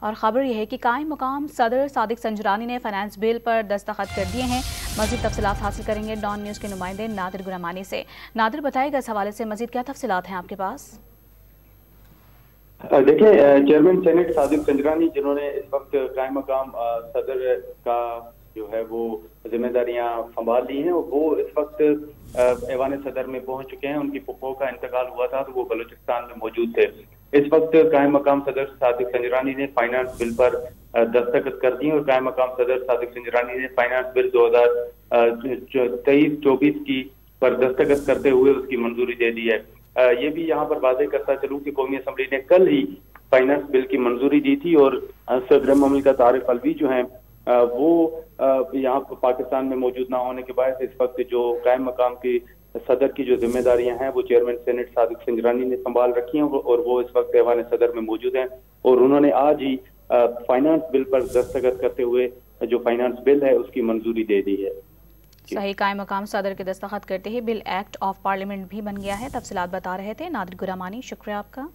اور خبر یہ ہے کہ قائم مقام صدر صادق سنجرانی نے فائنانس بل پر دستخط کر دیے ہیں۔ مزید تفصیلات حاصل کریں گے ڈان نیوز کے نمائندے نادر گرامانی سے۔ نادر، بتائے گا اس حوالے سے مزید کیا تفصیلات ہیں آپ کے پاس؟ دیکھیں، چیئرمین سینٹ صادق سنجرانی جنہوں نے اس وقت قائم مقام صدر کا جو ہے وہ ذمہ داریاں سنبھال لی ہیں، وہ اس وقت ایوان صدر میں پہنچ چکے ہیں۔ ان کی پھپھو کا انتقال ہوا تھا تو وہ بلوچستان میں موجود تھے۔ اس وقت قائم مقام صدر صادق سنجرانی نے فائنانس بل پر دستخط کر دی اور قائم مقام صدر صادق سنجرانی نے فائنانس بل 2023-24 کی پر دستخط کرتے ہوئے اس کی منظوری دے دی ہے۔ یہ بھی یہاں پر واضح کرتا چلوں کہ قومی اسمبلی نے کل ہی فائنانس بل کی منظوری دی تھی اور صدر مملکت عارف الوی جو ہیں وہ یہاں پاکستان میں موجود نہ ہونے کے باعث اس وقت جو قائم مقام کی صدر کی جو ذمہ داریاں ہیں وہ چیئرمین سینٹ صادق سنجرانی نے سنبھال رکھی ہیں اور وہ اس وقت ایوان صدر میں موجود ہیں، اور انہوں نے آج ہی فائنانس بل پر دستخط کرتے ہوئے جو فائنانس بل ہے اس کی منظوری دے دی ہے۔ صحیح، قائم مقام صدر کے دستخط کرتے ہی بل ایکٹ آف پارلیمنٹ بھی بن گیا ہے۔ تفصیلات بتا رہے تھے نادر گرامانی، شکریہ آپ کا۔